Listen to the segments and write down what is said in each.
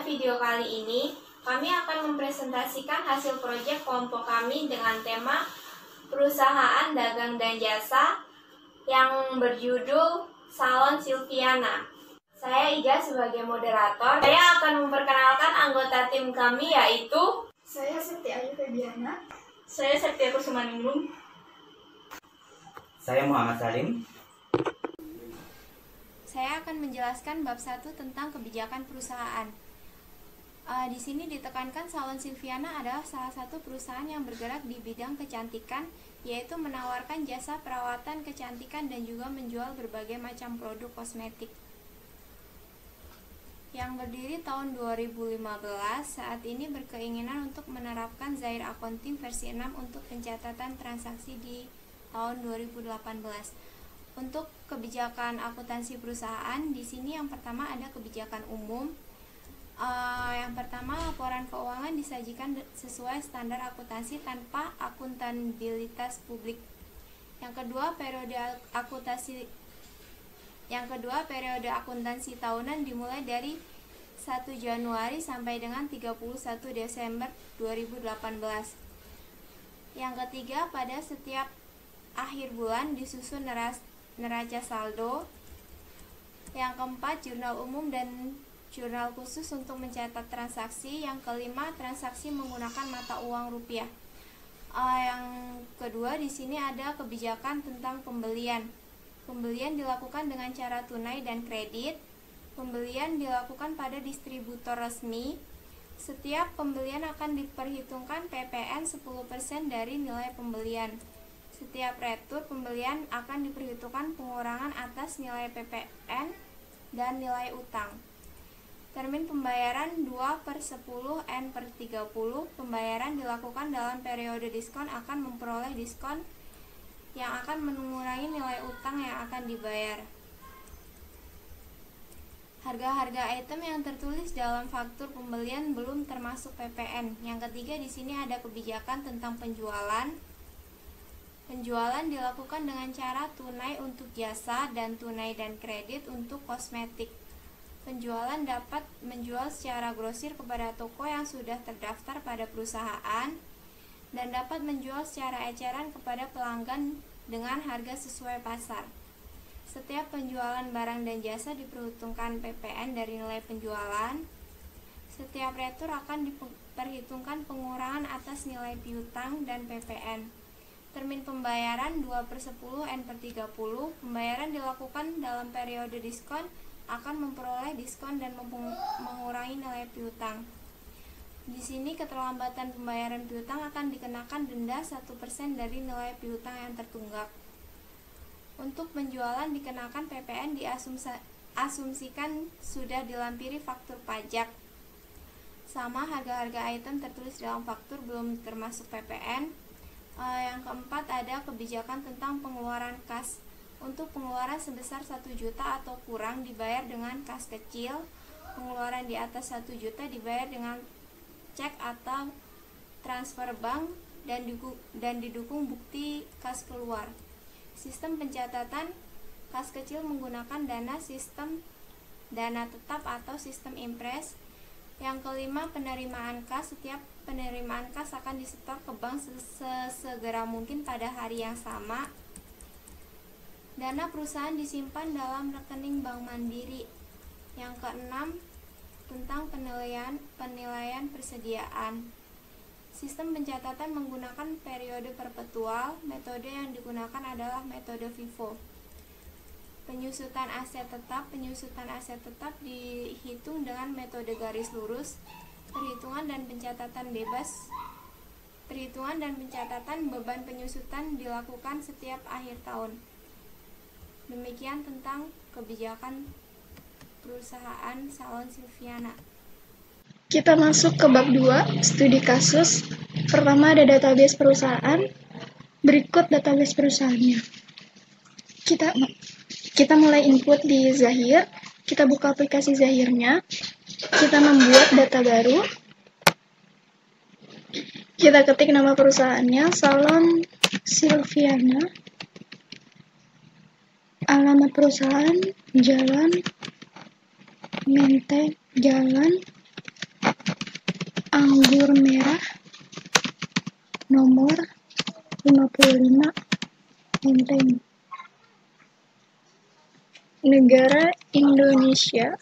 video kali ini, kami akan mempresentasikan hasil proyek kelompok kami dengan tema Perusahaan Dagang dan Jasa yang berjudul Salon Silviana. Saya Iga sebagai moderator. Saya akan memperkenalkan anggota tim kami yaitu saya Septi Ayu Febiana. Saya Septi Kusumaningrum. Saya Muhammad Salim. Saya akan menjelaskan bab 1 tentang kebijakan perusahaan. Di sini ditekankan Salon Silviana adalah salah satu perusahaan yang bergerak di bidang kecantikan, yaitu menawarkan jasa perawatan kecantikan dan juga menjual berbagai macam produk kosmetik. Yang berdiri tahun 2015, saat ini berkeinginan untuk menerapkan Zaire Accounting versi 6 untuk pencatatan transaksi di tahun 2018. Untuk kebijakan akuntansi perusahaan, di sini yang pertama ada kebijakan umum. Yang pertama, laporan keuangan disajikan sesuai standar akuntansi tanpa akuntabilitas publik. Yang kedua, periode akuntansi tahunan dimulai dari 1 Januari sampai dengan 31 Desember 2018. Yang ketiga, pada setiap akhir bulan disusun neraca saldo. Yang keempat, jurnal umum dan jurnal khusus untuk mencatat transaksi. Yang kelima, transaksi menggunakan mata uang rupiah. Yang kedua, di sini ada kebijakan tentang pembelian. Pembelian dilakukan dengan cara tunai dan kredit. Pembelian dilakukan pada distributor resmi. Setiap pembelian akan diperhitungkan PPN 10% dari nilai pembelian. Setiap retur pembelian akan diperhitungkan pengurangan atas nilai PPN dan nilai utang. Termin pembayaran 2/10 N/30. Pembayaran dilakukan dalam periode diskon akan memperoleh diskon yang akan mengurangi nilai utang yang akan dibayar. Harga-harga item yang tertulis dalam faktur pembelian belum termasuk PPN. Yang ketiga, di sini ada kebijakan tentang penjualan. Penjualan dilakukan dengan cara tunai untuk jasa dan tunai dan kredit untuk kosmetik. Penjualan dapat menjual secara grosir kepada toko yang sudah terdaftar pada perusahaan dan dapat menjual secara eceran kepada pelanggan dengan harga sesuai pasar. Setiap penjualan barang dan jasa diperhitungkan PPN dari nilai penjualan. Setiap retur akan diperhitungkan pengurangan atas nilai piutang dan PPN. Termin pembayaran 2/10 N/30. Pembayaran dilakukan dalam periode diskon akan memperoleh diskon dan mengurangi nilai piutang. Di sini keterlambatan pembayaran piutang akan dikenakan denda 1% dari nilai piutang yang tertunggak. Untuk penjualan dikenakan PPN diasumsikan sudah dilampiri faktur pajak. Sama harga-harga item tertulis dalam faktur belum termasuk PPN. Yang keempat, ada kebijakan tentang pengeluaran kas. Untuk pengeluaran sebesar 1 juta atau kurang dibayar dengan kas kecil. Pengeluaran di atas 1 juta dibayar dengan cek atau transfer bank dan didukung bukti kas keluar. Sistem pencatatan kas kecil menggunakan sistem dana tetap atau sistem impres. Yang kelima, penerimaan kas. Setiap penerimaan kas akan disetor ke bank sesegera mungkin pada hari yang sama. Dana perusahaan disimpan dalam rekening Bank Mandiri. Yang keenam, tentang penilaian persediaan. Sistem pencatatan menggunakan periode perpetual. Metode yang digunakan adalah metode FIFO. Penyusutan aset tetap. Penyusutan aset tetap dihitung dengan metode garis lurus. Perhitungan dan pencatatan bebas. Perhitungan dan pencatatan beban penyusutan dilakukan setiap akhir tahun. Demikian tentang kebijakan perusahaan Salon Silviana. Kita masuk ke bab 2, studi kasus. Pertama ada database perusahaan. Berikut database perusahaannya. Kita mulai input di Zahir. Kita buka aplikasi Zahirnya. Kita membuat data baru. Kita ketik nama perusahaannya, Salon Silviana. Alamat perusahaan, Jalan Menteng, Jalan anggur merah nomor 55 Menteng. Negara Indonesia,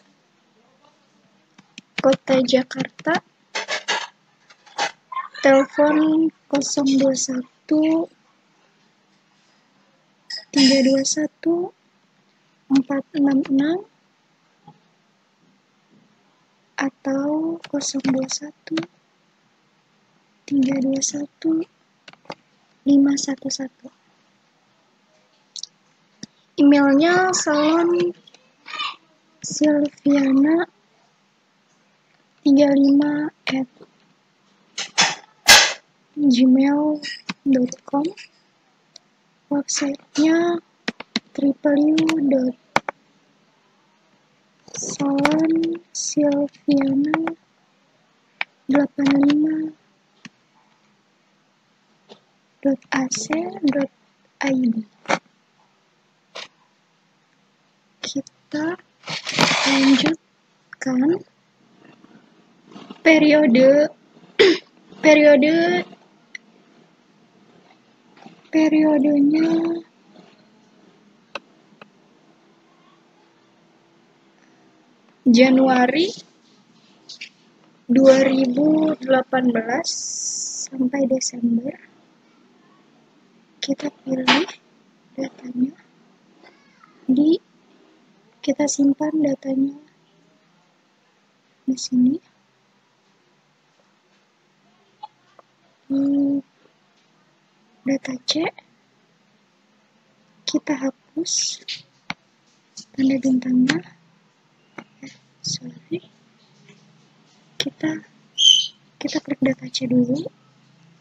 Kota Jakarta, telepon 021 321 466 atau 021 321 511. Emailnya salon Silviana 35@gmail.com. Websitenya www.salonsilviana85.ac.id. Kita lanjutkan periodenya Januari 2018 sampai Desember. Kita pilih datanya, kita simpan datanya di sini. Data C kita hapus tanda bintangnya. Kita klik data C dulu,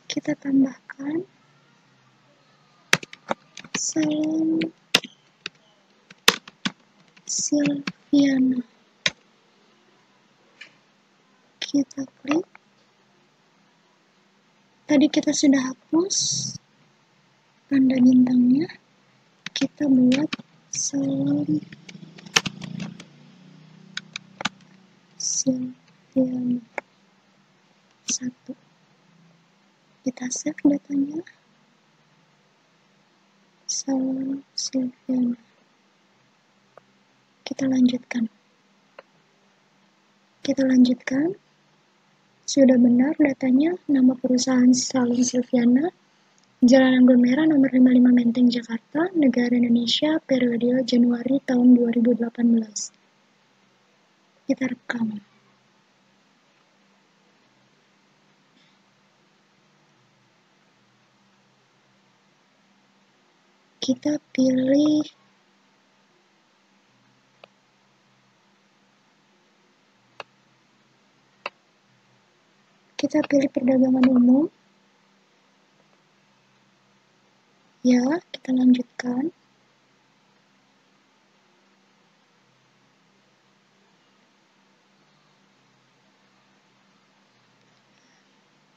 kita tambahkan salon Silviana, kita klik. Tadi kita sudah hapus tanda bintangnya, kita buat salon Silviana 1. Kita save datanya, salon Silviana. Kita lanjutkan. Sudah benar datanya, nama perusahaan Salon Silviana, Jalan Anggur Merah nomor 55 Menteng, Jakarta, negara Indonesia, periode Januari tahun 2018. Kita rekam. Kita pilih perdagangan umum. Ya, kita lanjutkan.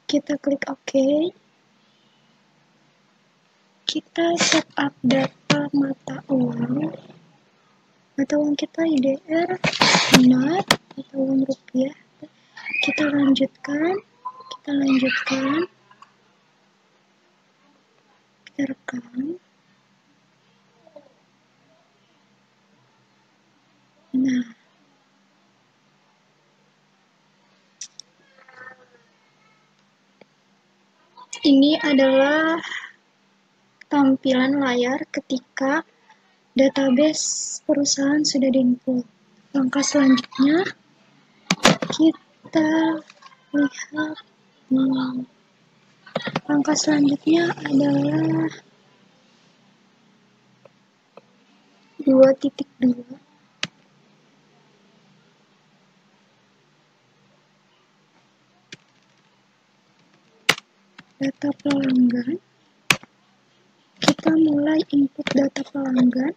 Kita klik OK. Kita setup data mata uang. Mata uang kita IDR, dinar, mata uang rupiah. Kita lanjutkan. Kita rekam. Nah, ini adalah tampilan layar ketika database perusahaan sudah diinput. Langkah selanjutnya kita lihat. Langkah selanjutnya adalah 2.2. Data pelanggan. Kita mulai input data pelanggan.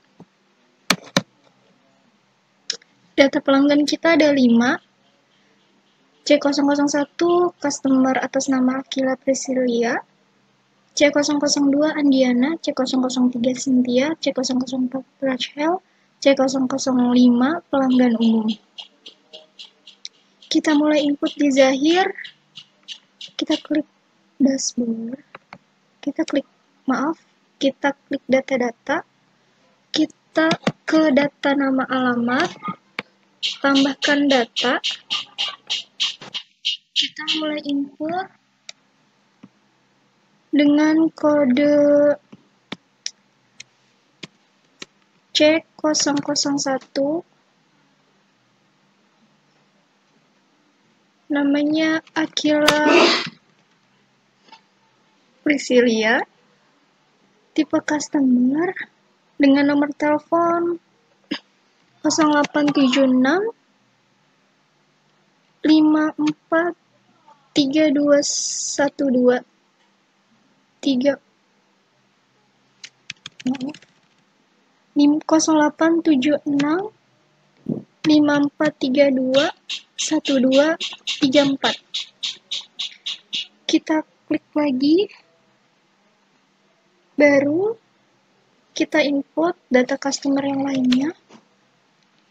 Data pelanggan kita ada 5. C001 customer atas nama Akila Priscilia, C002 Andiana, C003 Cynthia, C004 Rachel, C005 pelanggan umum. Kita mulai input di Zahir kita klik dashboard, kita klik data-data, kita ke data nama alamat, tambahkan data, kita mulai input dengan kode C001, namanya Akila Priscilia, tipe customer, dengan nomor telepon 0876 54 3212 0876 5432 1234. Kita klik lagi, baru kita input data customer yang lainnya,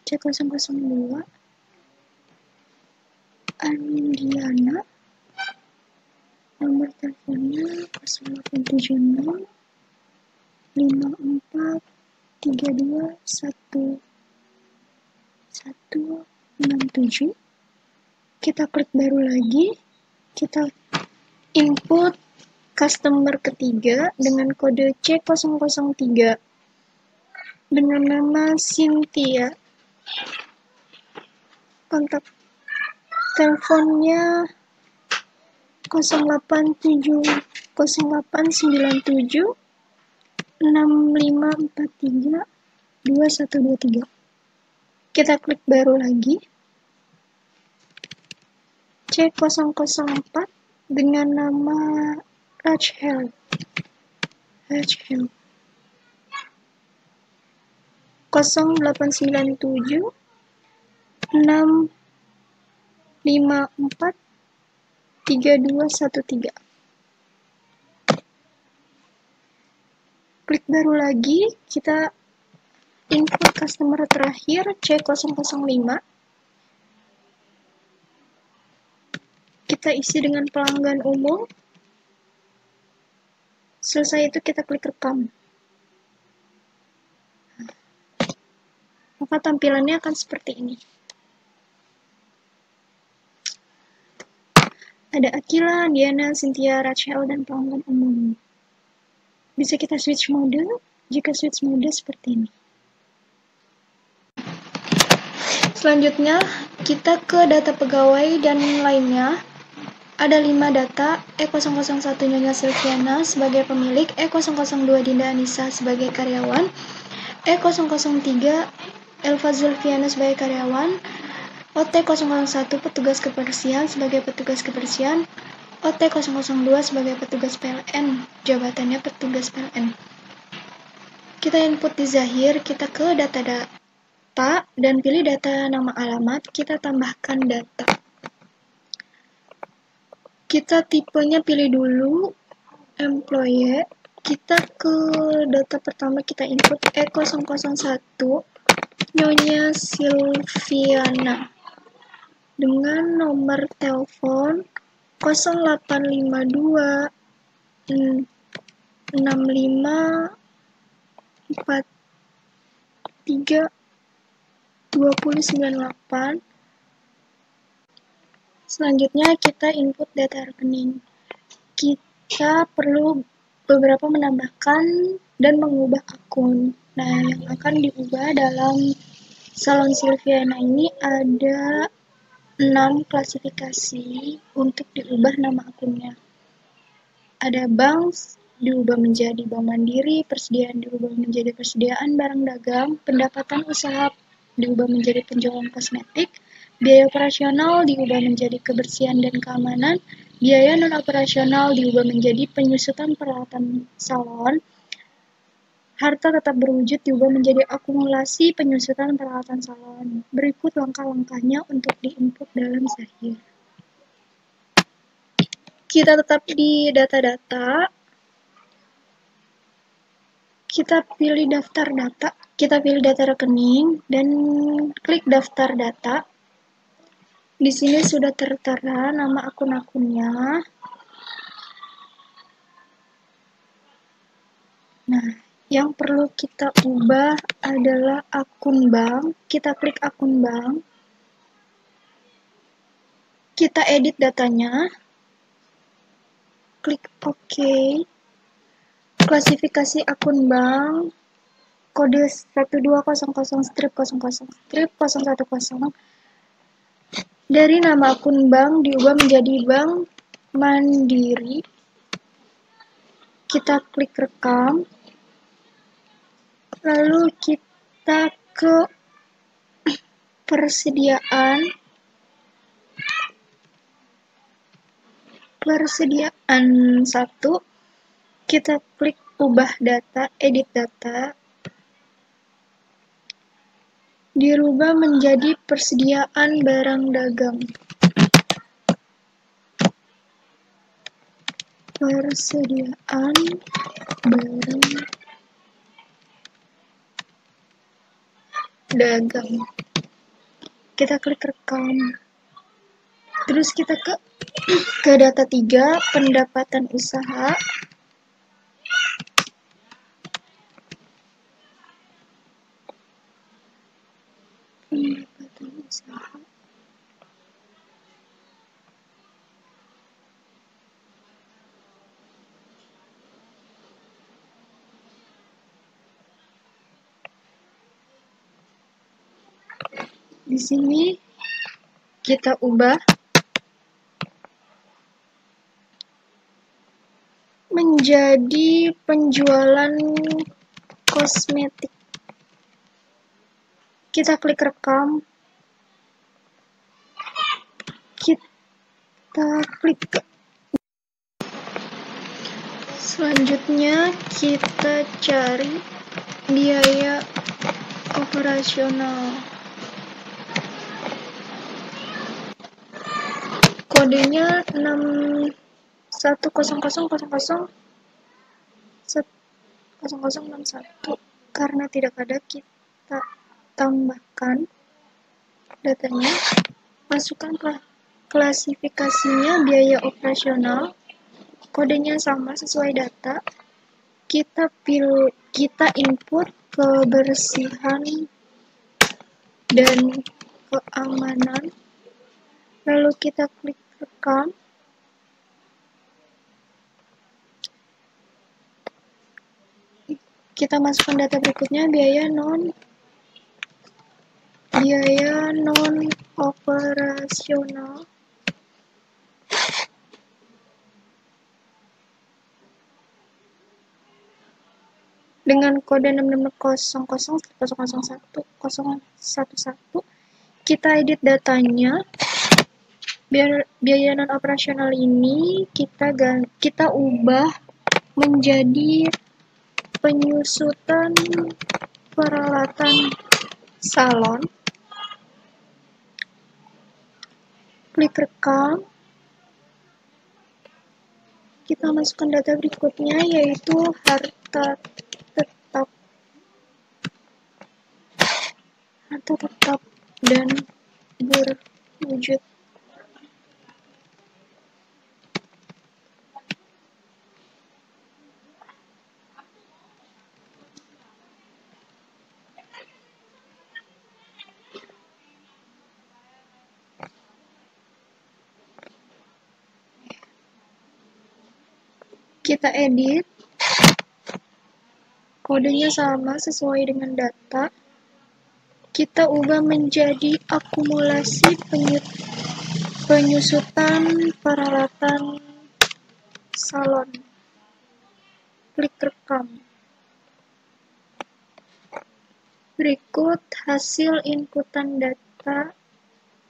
C002 Andiana, nomor teleponnya 0876 54 32 1167. Kita klik baru lagi, kita input customer ketiga dengan kode C003 dengan nama Cynthia. Kontak teleponnya 0897 6543 2123. Kita klik baru lagi, C004 dengan nama Rachel 0897 654 3213. Klik baru lagi, kita input customer terakhir C005. Kita isi dengan pelanggan umum. Selesai itu kita klik rekam. Maka tampilannya akan seperti ini. Ada Akila, Diana, Cynthia, Rachel, dan pelanggan umum. Bisa kita switch mode. Jika switch mode seperti ini. Selanjutnya, kita ke data pegawai dan lainnya. Ada 5 data, E001 Nyonya Silviana sebagai pemilik, E002 Dinda Anissa sebagai karyawan, E003 Elva Zulfiana sebagai karyawan, OT001 petugas kebersihan sebagai petugas kebersihan, OT002 sebagai petugas PLN, jabatannya petugas PLN. Kita input di Zahir, kita ke data dan pilih data nama alamat, kita tambahkan data. Kita tipenya pilih dulu, employee, kita ke data pertama, kita input E001 Nyonya Silviana dengan nomor telepon 0852 65 43 2098. Selanjutnya kita input data rekening. Kita perlu beberapa menambahkan dan mengubah akun. Nah, yang akan diubah dalam Salon Silviana ini ada 6 klasifikasi untuk diubah nama akunnya. Ada bank, diubah menjadi bank mandiri, persediaan diubah menjadi persediaan barang dagang, pendapatan usaha diubah menjadi penjualan kosmetik, biaya operasional diubah menjadi kebersihan dan keamanan, biaya non-operasional diubah menjadi penyusutan peralatan salon, harta tetap berwujud diubah menjadi akumulasi penyusutan peralatan salon. Berikut langkah-langkahnya untuk diinput dalam Zahir. Kita tetap di data-data. Kita pilih daftar data. Kita pilih data rekening dan klik daftar data. Di sini sudah tertera nama akun-akunnya. Nah, yang perlu kita ubah adalah akun bank. Kita klik akun bank. Kita edit datanya. Klik OK. Klasifikasi akun bank. Kode 1200/00/010. Dari nama akun bank diubah menjadi Bank Mandiri. Kita klik rekam. Lalu kita ke persediaan 1. Kita klik ubah data, edit data. Dirubah menjadi persediaan barang dagang. Persediaan barang dagang. Kita klik rekam. Terus kita ke data 3, pendapatan usaha. Pendapatan usaha. Di sini kita ubah menjadi penjualan kosmetik. Kita klik rekam. Kita klik. Selanjutnya kita cari biaya operasional. Kodenya 61000061. Karena tidak ada, kita tambahkan datanya. Masukkan klasifikasinya biaya operasional. Kodenya sama sesuai data. Kita input kebersihan dan keamanan. Lalu kita klik rekam. Kita masukkan data berikutnya, biaya non operasional. Dengan kode 6600001011, kita edit datanya. Biaya non operasional ini kita ubah menjadi penyusutan peralatan salon. Klik rekam. Kita masukkan data berikutnya, yaitu harta tetap dan berwujud. Kita edit. Kodenya sama sesuai dengan data. Kita ubah menjadi akumulasi penyusutan peralatan salon. Klik rekam. Berikut hasil inputan data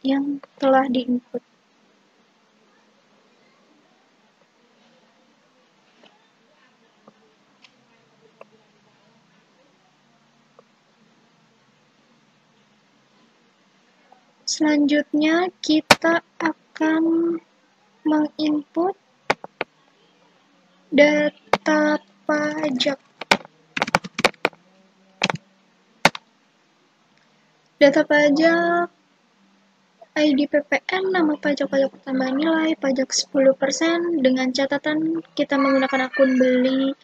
yang telah diinput. Selanjutnya kita akan menginput data pajak. Data pajak, ID PPN, nama pajak tambahan nilai, pajak 10%, dengan catatan kita menggunakan akun beli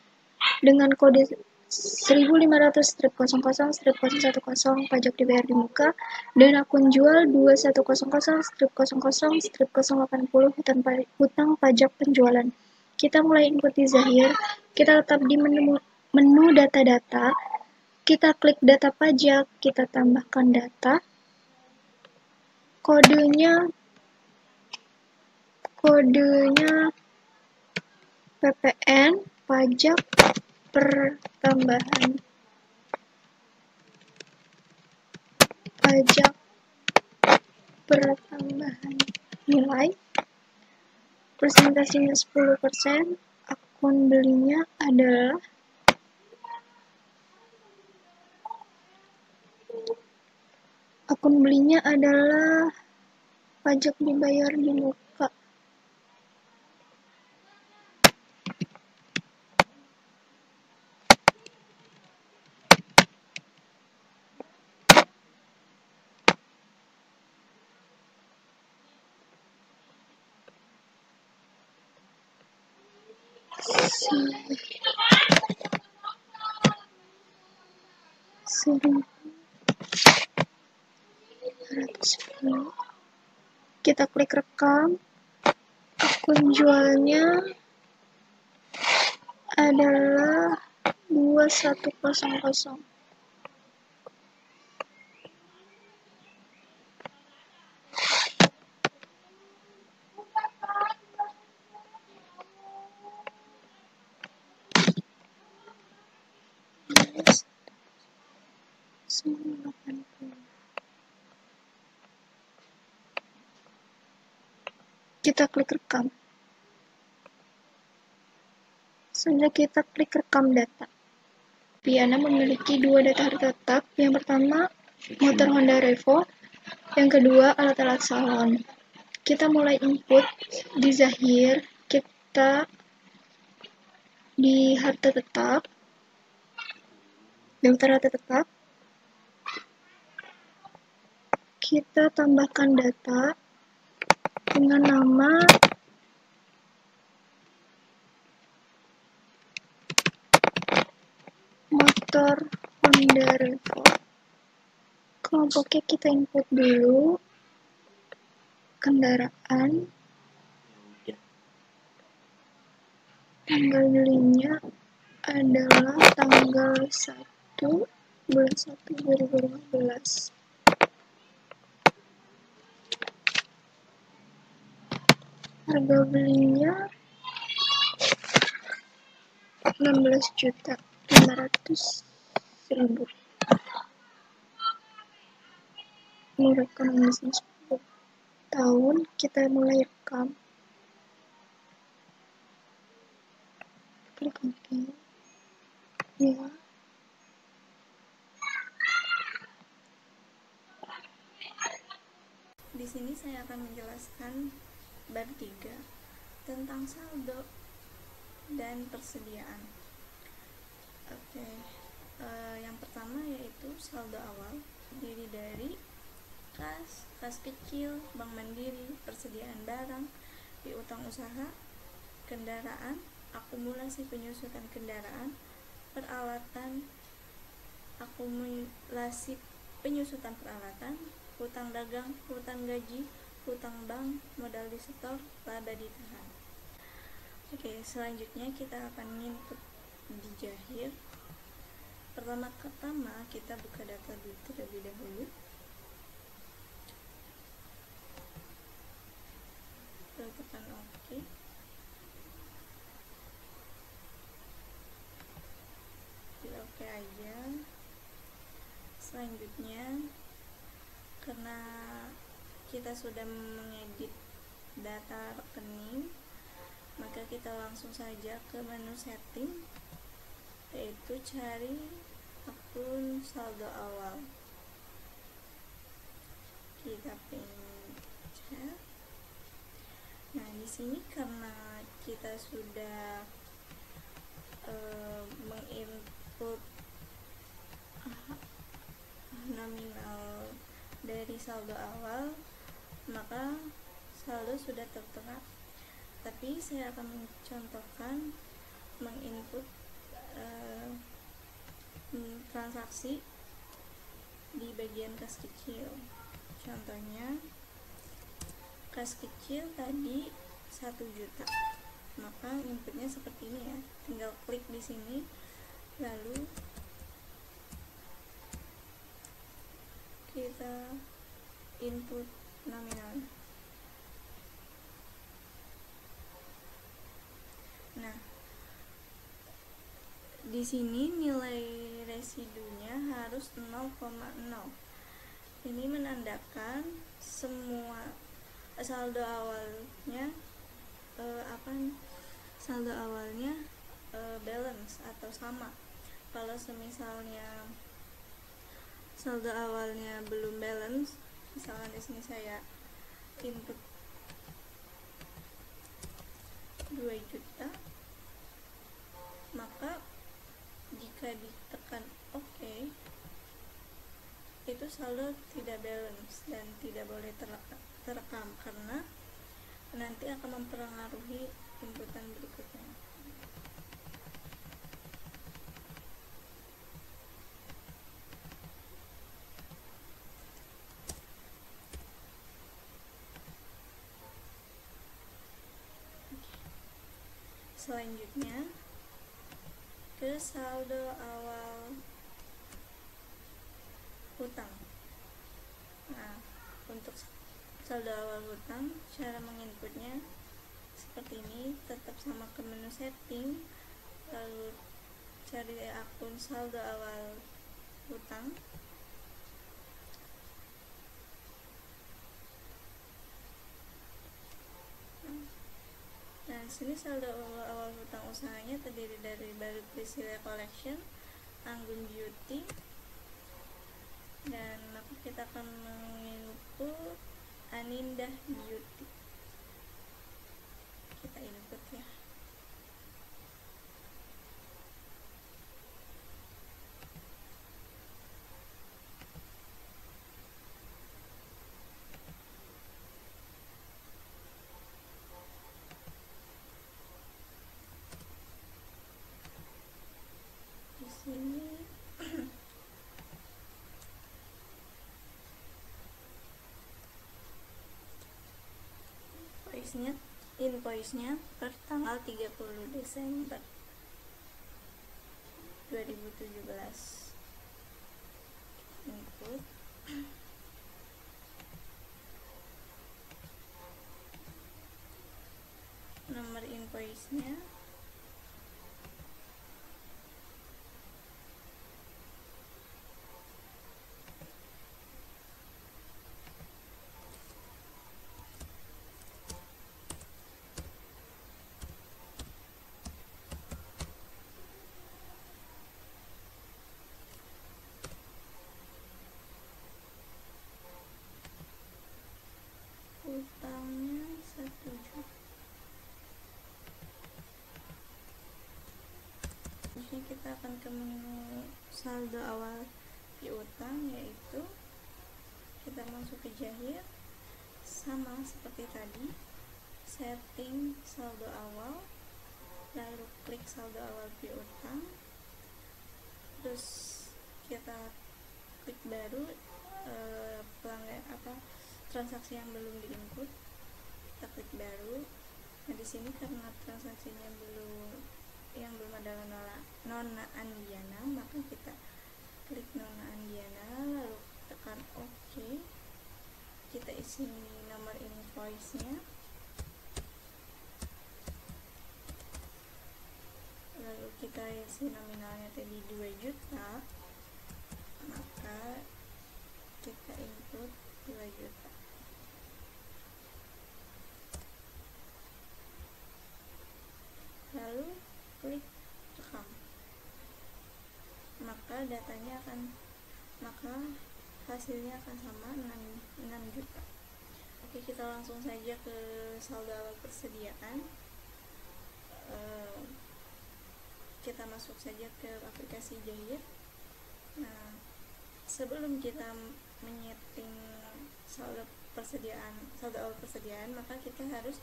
dengan kode 1500-00-010 pajak dibayar di muka, dan akun jual 2100-00-080 hutang pajak penjualan. Kita mulai input di Zahir, kita tetap di menu data-data, kita klik data pajak, kita tambahkan data, kodenya PPN, pajak pertambahan, nilai, persentasenya 10%, akun belinya adalah pajak dibayar di muka. Kita klik rekam, akun jualnya adalah 2100. Kita klik rekam. Selanjutnya kita klik rekam data. Piana memiliki dua data tetap. Yang pertama, motor Honda Revo. Yang kedua, alat-alat salon. Kita mulai input di Zahir. Kita di harta tetap, daftar harta tetap. Kita tambahkan data dengan nama motor Honda Revo. Kelompoknya kita input dulu, kendaraan, tanggal belinya adalah tanggal 1 bulan 1 2015. Harga belinya 16.500.000. Ini rekam bisnis 10 tahun. Kita mulai rekam. Klik OK. Ya. Di sini saya akan menjelaskan bab 3 tentang saldo dan persediaan. Yang pertama yaitu saldo awal, terdiri dari kas kecil, bank mandiri, persediaan barang, piutang usaha, kendaraan, akumulasi penyusutan kendaraan, peralatan, akumulasi penyusutan peralatan, hutang dagang, hutang gaji, hutang bank, modal disetor, laba ditahan. Selanjutnya kita akan input di Zahir. Pertama kita buka data terlebih dahulu. Tekan OK. Pilih OK aja. Selanjutnya, karena kita sudah mengedit data rekening, maka kita langsung saja ke menu setting, yaitu cari akun saldo awal. Kita pencet. Nah, di sini karena kita sudah menginput nominal dari saldo awal, maka saldo sudah tertera. Tapi saya akan mencontohkan menginput transaksi di bagian kas kecil. Contohnya kas kecil tadi 1 juta, maka inputnya seperti ini ya, tinggal klik di sini lalu kita input nominal. Nah, di sini nilai residunya harus 0,0. Ini menandakan semua saldo awalnya saldo awalnya balance atau sama. Kalau semisalnya saldo awalnya belum balance, misalkan di sini saya input 2 juta, maka jika ditekan OK, itu saldo tidak balance dan tidak boleh terekam karena nanti akan mempengaruhi inputan berikutnya. Selanjutnya ke saldo awal hutang. Nah, untuk saldo awal hutang, cara menginputnya seperti ini, tetap sama ke menu setting, lalu cari akun saldo awal hutang. Nah, sini saldo awal hutang usahanya terdiri dari Baru Priscilla Collection, Anggun Beauty, dan maka kita akan menginput Anindah Beauty. Kita input ya. Di sini invoice-nya per tanggal 30 Desember 2017. Input nomor invoice-nya, utangnya 1 juta. Di sini kita akan ke menu saldo awal piutang, yaitu kita masuk ke Jahir, sama seperti tadi, setting saldo awal, lalu klik saldo awal piutang, terus kita klik baru transaksi yang belum diinput, kita klik baru. Nah, di sini karena transaksinya belum adalah Nona Andiana, maka kita klik Nona Andiana lalu tekan OK. Kita isi nomor invoice-nya, lalu kita isi nominalnya tadi 2 juta, maka kita input 2 juta. Lalu klik rekam, maka hasilnya akan sama 6 juta. Oke, kita langsung saja ke saldo awal persediaan. Kita masuk saja ke aplikasi Jahir. Nah, sebelum kita menyeting saldo awal persediaan, maka kita harus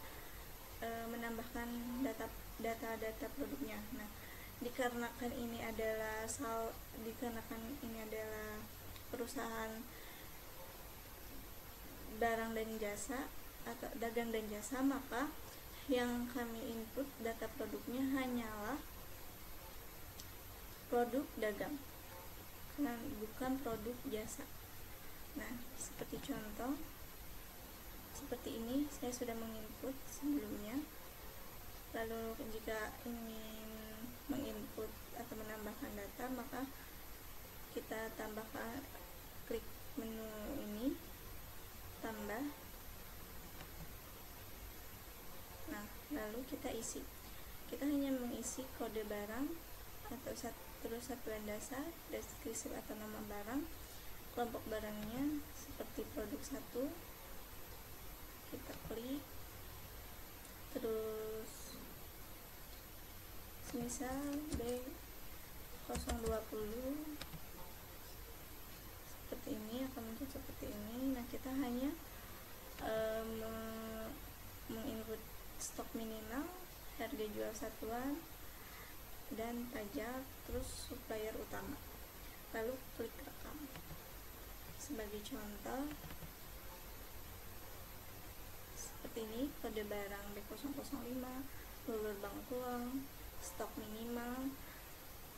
menambahkan data produknya. Nah, dikarenakan ini adalah perusahaan barang dan jasa atau dagang dan jasa, maka yang kami input data produknya hanyalah produk dagang, bukan produk jasa. Nah, seperti contoh seperti ini, saya sudah menginput sebelumnya. Lalu jika ingin menginput atau menambahkan data, maka kita tambahkan, klik menu ini, tambah. Nah, lalu kita isi. Kita hanya mengisi kode barang atau terus satuan dasar, deskripsi atau nama barang, kelompok barangnya seperti produk 1. Kita klik, terus semisal B020 seperti ini, akan muncul seperti ini. Nah, kita hanya menginput stok minimal, harga jual satuan, dan pajak, terus supplier utama, lalu klik rekam. Sebagai contoh seperti ini, kode barang B005, lulur bangkuang, stok minimal,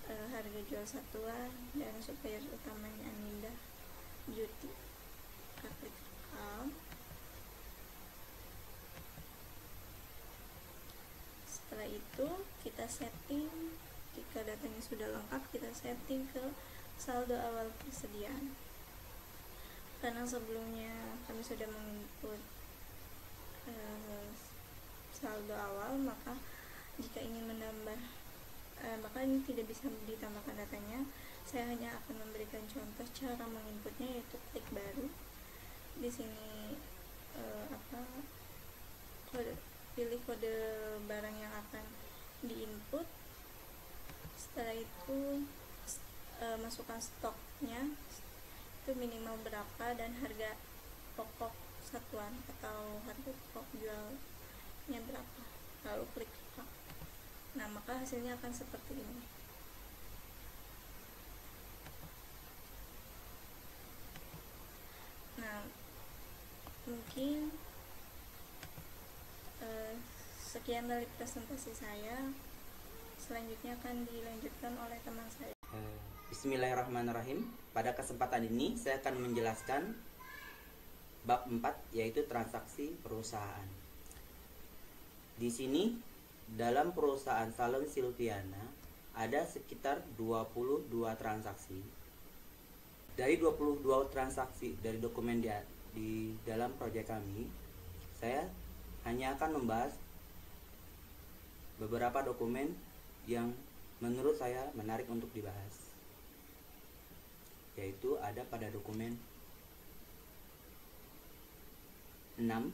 harga jual satuan, dan supplier utamanya Aninda Beauty. Kita klik rekam. Setelah itu kita setting, jika datanya sudah lengkap, kita setting ke saldo awal persediaan. Karena sebelumnya kami sudah menginput saldo awal, maka jika ingin menambah, maka ini tidak bisa ditambahkan datanya. Saya hanya akan memberikan contoh cara menginputnya, yaitu klik baru. Di sini pilih kode barang yang akan diinput. Setelah itu masukkan stoknya, itu minimal berapa, dan harga pokok satuan atau harga pokok jualnya berapa, lalu klik rekam. Nah, maka hasilnya akan seperti ini. Nah, mungkin sekian dari presentasi saya. Selanjutnya akan dilanjutkan oleh teman saya. Bismillahirrahmanirrahim. Pada kesempatan ini saya akan menjelaskan bab 4, yaitu transaksi perusahaan. Di sini dalam perusahaan Salon Silviana ada sekitar 22 transaksi. Dari 22 transaksi dari dokumen di dalam proyek kami, saya hanya akan membahas beberapa dokumen yang menurut saya menarik untuk dibahas, yaitu ada pada dokumen 6,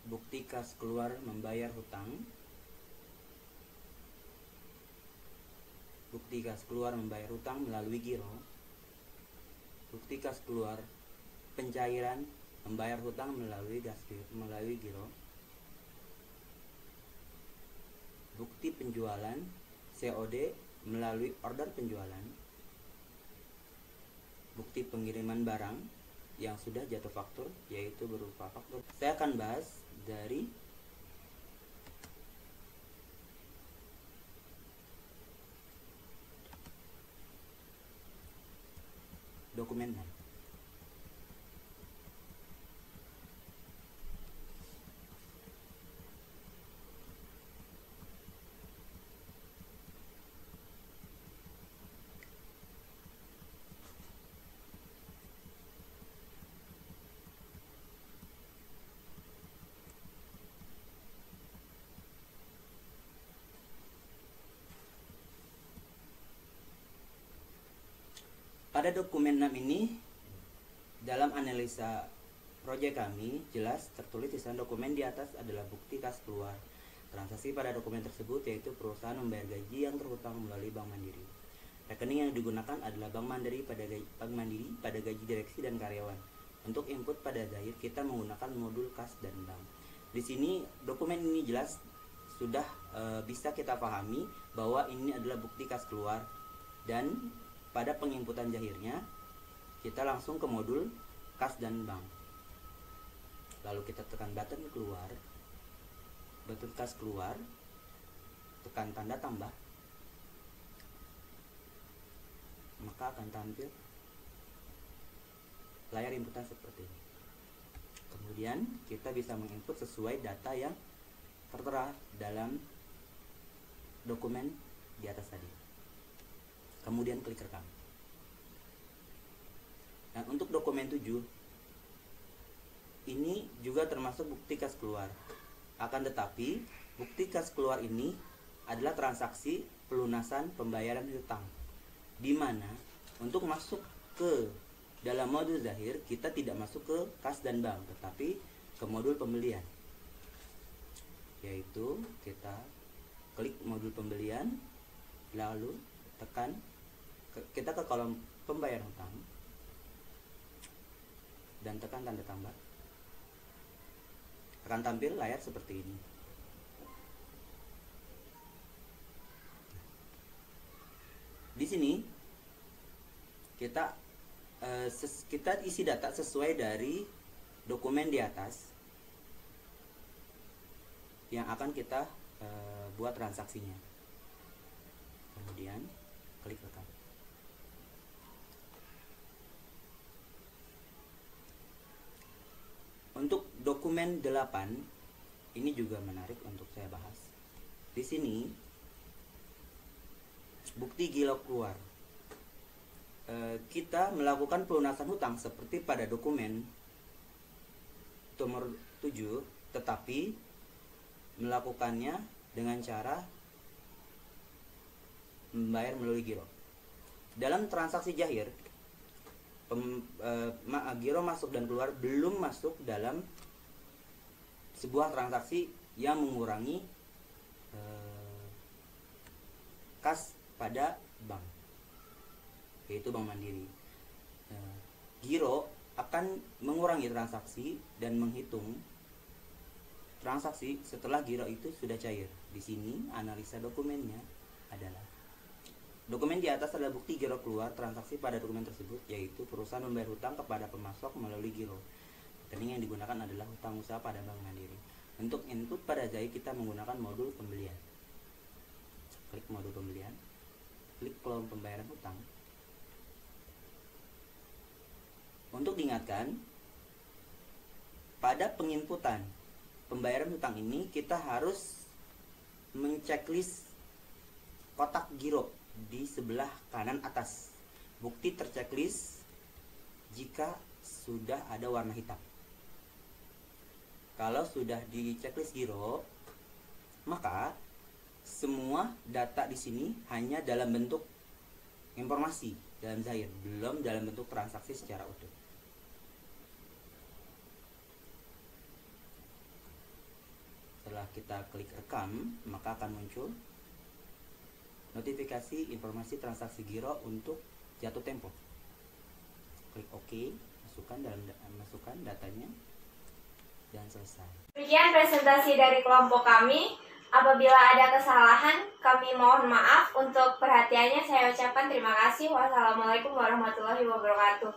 bukti kas keluar membayar hutang, bukti kas keluar membayar hutang melalui giro, bukti kas keluar pencairan membayar hutang melalui giro, bukti penjualan COD melalui order penjualan, bukti pengiriman barang yang sudah jatuh faktur, yaitu berupa faktur. Saya akan bahas dari dokumen 6. Pada dokumen 6 ini, dalam analisa proyek kami jelas tertulis di sana dokumen di atas adalah bukti kas keluar transaksi pada dokumen tersebut, yaitu perusahaan membayar gaji yang terhutang melalui Bank Mandiri. Rekening yang digunakan adalah Bank Mandiri pada gaji direksi dan karyawan. Untuk input pada zahir kita menggunakan modul kas dan bank. Di sini dokumen ini jelas sudah bisa kita pahami bahwa ini adalah bukti kas keluar, dan pada penginputan zahirnya kita langsung ke modul kas dan bank. Lalu kita tekan button keluar, button kas keluar, tekan tanda tambah, maka akan tampil layar inputan seperti ini. Kemudian kita bisa menginput sesuai data yang tertera dalam dokumen di atas tadi. Kemudian klik rekam. Dan untuk dokumen 7 ini juga termasuk bukti kas keluar. Akan tetapi bukti kas keluar ini adalah transaksi pelunasan pembayaran hutang, di mana untuk masuk ke dalam modul zahir kita tidak masuk ke kas dan bank, tetapi ke modul pembelian, yaitu kita klik modul pembelian, lalu kita ke kolom pembayaran hutang dan tekan tanda tambah. Akan tampil layar seperti ini. Di sini kita isi data sesuai dari dokumen di atas yang akan kita buat transaksinya. Kemudian klik rekam. Untuk dokumen 8 ini juga menarik untuk saya bahas. Di sini bukti giro keluar. Kita melakukan pelunasan hutang seperti pada dokumen nomor 7, tetapi melakukannya dengan cara membayar melalui giro. Dalam transaksi zahir, giro masuk dan keluar belum masuk dalam sebuah transaksi yang mengurangi kas pada bank, yaitu Bank Mandiri. Giro akan mengurangi transaksi dan menghitung transaksi setelah giro itu sudah cair. Di sini analisa dokumennya adalah dokumen di atas adalah bukti giro keluar transaksi pada dokumen tersebut, yaitu perusahaan membayar hutang kepada pemasok melalui giro. Rekening yang digunakan adalah hutang usaha pada Bank Mandiri. Untuk input pada zahir kita menggunakan modul pembelian. Klik modul pembelian, klik kolom pembayaran hutang. Untuk diingatkan, pada penginputan pembayaran hutang ini kita harus menceklis kotak giro di sebelah kanan atas. Bukti terchecklist jika sudah ada warna hitam. Kalau sudah di checklist giro, maka semua data di sini hanya dalam bentuk informasi dalam zahir, belum dalam bentuk transaksi secara utuh. Setelah kita klik rekam, maka akan muncul notifikasi informasi transaksi giro untuk jatuh tempo. Klik OK, masukkan datanya, dan selesai. Demikian presentasi dari kelompok kami. Apabila ada kesalahan, kami mohon maaf. Untuk perhatiannya saya ucapkan terima kasih. Wassalamualaikum warahmatullahi wabarakatuh.